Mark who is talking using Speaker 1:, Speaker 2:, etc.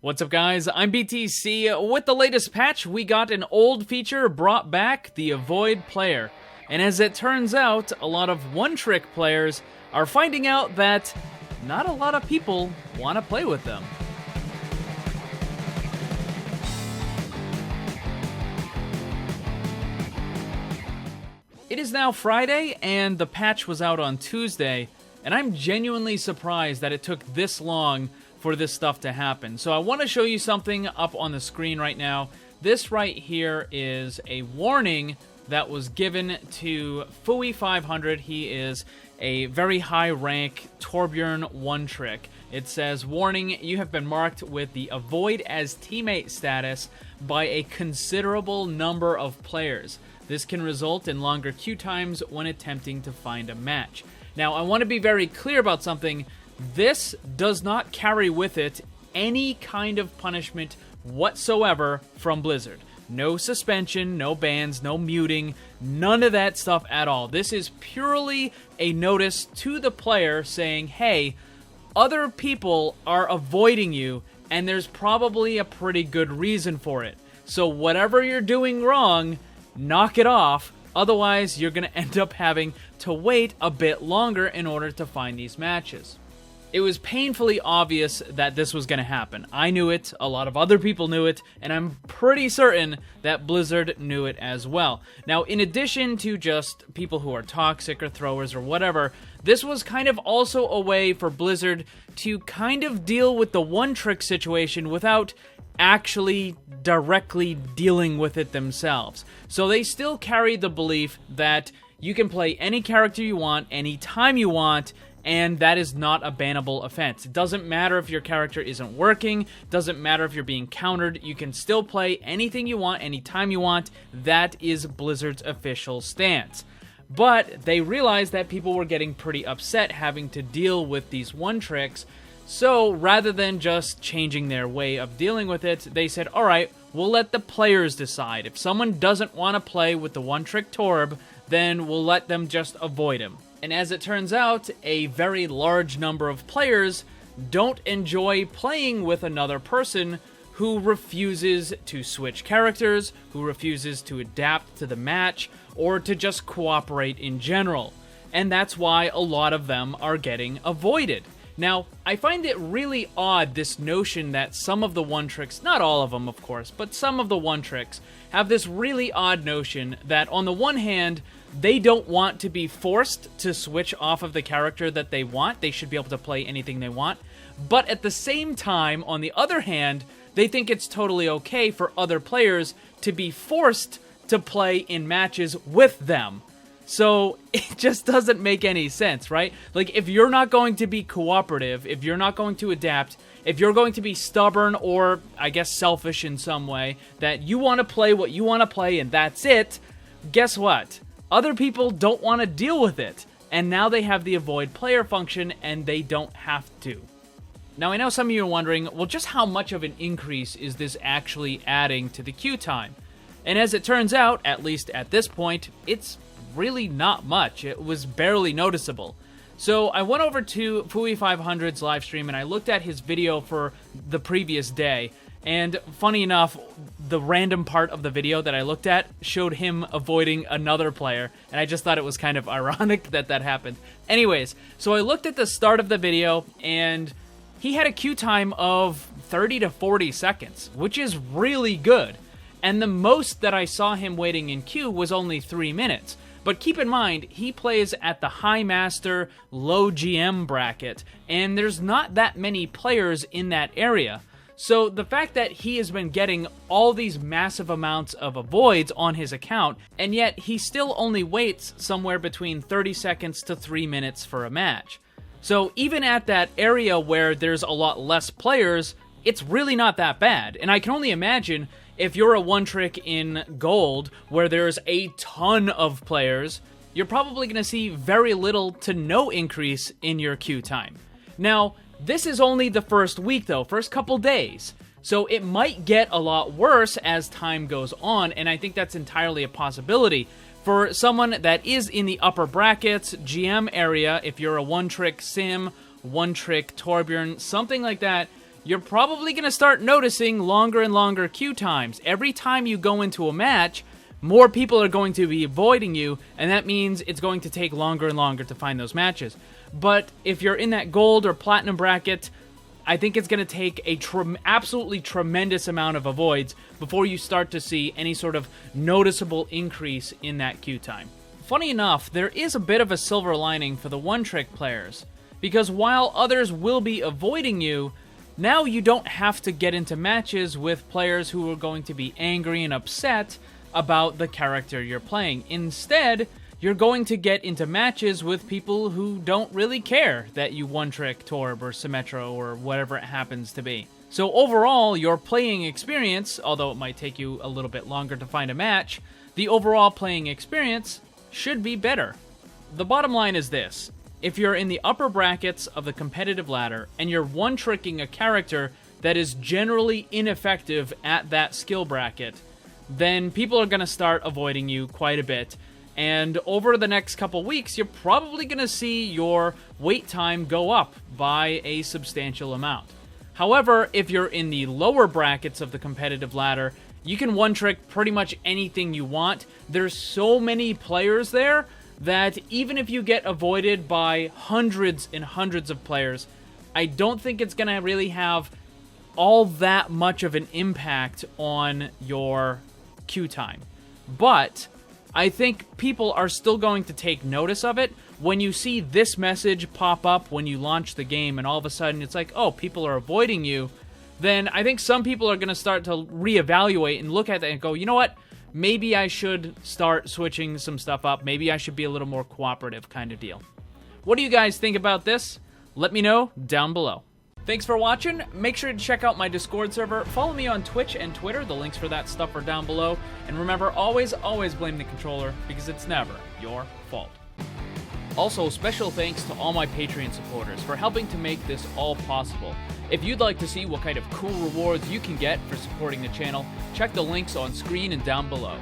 Speaker 1: What's up, guys? I'm BTC. With the latest patch, we got an old feature brought back, the Avoid player. And as it turns out, a lot of one-trick players are finding out that not a lot of people want to play with them. It is now Friday, and the patch was out on Tuesday, and I'm genuinely surprised that it took this long for this stuff to happen. So I want to show you something up on the screen right now. This right here is a warning that was given to Fui500. He is a very high rank Torbjorn one-trick. It says, warning, you have been marked with the avoid as teammate status by a considerable number of players. This can result in longer queue times when attempting to find a match. Now, I want to be very clear about something. This does not carry with it any kind of punishment whatsoever from Blizzard. No suspension, no bans, no muting, none of that stuff at all. This is purely a notice to the player saying, hey, other people are avoiding you, and there's probably a pretty good reason for it. So whatever you're doing wrong, knock it off. Otherwise, you're going to end up having to wait a bit longer in order to find these matches. It was painfully obvious that this was going to happen. I knew it, a lot of other people knew it, and I'm pretty certain that Blizzard knew it as well. Now, in addition to just people who are toxic or throwers or whatever, this was kind of also a way for Blizzard to kind of deal with the one-trick situation without actually directly dealing with it themselves. So they still carry the belief that you can play any character you want, anytime you want, and that is not a bannable offense. It doesn't matter if your character isn't working, doesn't matter if you're being countered, you can still play anything you want, anytime you want. That is Blizzard's official stance. But they realized that people were getting pretty upset having to deal with these one-tricks, so rather than just changing their way of dealing with it, they said, alright, we'll let the players decide. If someone doesn't want to play with the one-trick Torb, then we'll let them just avoid him. And as it turns out, a very large number of players don't enjoy playing with another person who refuses to switch characters, who refuses to adapt to the match, or to just cooperate in general. And that's why a lot of them are getting avoided. Now, I find it really odd, this notion that some of the one-tricks, not all of them of course, but some of the one-tricks have this really odd notion that on the one hand, they don't want to be forced to switch off of the character that they want. They should be able to play anything they want. But at the same time, on the other hand, they think it's totally okay for other players to be forced to play in matches with them. So it just doesn't make any sense, right? Like, if you're not going to be cooperative, if you're not going to adapt, if you're going to be stubborn or, I guess, selfish in some way, that you want to play what you want to play and that's it, guess what? Other people don't want to deal with it, and now they have the avoid player function, and they don't have to. Now, I know some of you are wondering, well, just how much of an increase is this actually adding to the queue time? And as it turns out, at least at this point, it's really not much. It was barely noticeable. So I went over to Fui500's live stream, and I looked at his video for the previous day. And funny enough, the random part of the video that I looked at showed him avoiding another player, and I just thought it was kind of ironic that that happened. Anyways, so I looked at the start of the video, and he had a queue time of 30 to 40 seconds, which is really good. And the most that I saw him waiting in queue was only 3 minutes. But keep in mind, he plays at the High Master, low GM bracket, and there's not that many players in that area. So the fact that he has been getting all these massive amounts of avoids on his account, and yet he still only waits somewhere between 30 seconds to 3 minutes for a match. So even at that area where there's a lot less players, it's really not that bad. And I can only imagine if you're a one-trick in Gold, where there's a ton of players, you're probably going to see very little to no increase in your queue time. Now, this is only the first week though, first couple days. So it might get a lot worse as time goes on, and I think that's entirely a possibility. For someone that is in the upper brackets, GM area, if you're a one-trick Sim, one-trick Torbjorn, something like that, you're probably going to start noticing longer and longer queue times. Every time you go into a match, more people are going to be avoiding you, and that means it's going to take longer and longer to find those matches. But if you're in that gold or platinum bracket, I think it's going to take a absolutely tremendous amount of avoids before you start to see any sort of noticeable increase in that queue time. Funny enough, there is a bit of a silver lining for the one-trick players, because while others will be avoiding you, now you don't have to get into matches with players who are going to be angry and upset about the character you're playing. Instead, you're going to get into matches with people who don't really care that you one-trick Torb or Symmetro or whatever it happens to be. So overall, your playing experience, although it might take you a little bit longer to find a match, the overall playing experience should be better. The bottom line is this: if you're in the upper brackets of the competitive ladder and you're one-tricking a character that is generally ineffective at that skill bracket, then people are going to start avoiding you quite a bit. And over the next couple weeks, you're probably going to see your wait time go up by a substantial amount. However, if you're in the lower brackets of the competitive ladder, you can one-trick pretty much anything you want. There's so many players there that even if you get avoided by hundreds and hundreds of players, I don't think it's going to really have all that much of an impact on your queue time. But I think people are still going to take notice of it. When you see this message pop up when you launch the game and all of a sudden it's like, oh, people are avoiding you, then I think some people are going to start to reevaluate and look at that and go, you know what? Maybe I should start switching some stuff up. Maybe I should be a little more cooperative kind of deal. What do you guys think about this? Let me know down below. Thanks for watching. Make sure to check out my Discord server. Follow me on Twitch and Twitter. The links for that stuff are down below. And remember, always blame the controller, because it's never your fault. Also, special thanks to all my Patreon supporters for helping to make this all possible. If you'd like to see what kind of cool rewards you can get for supporting the channel, check the links on screen and down below.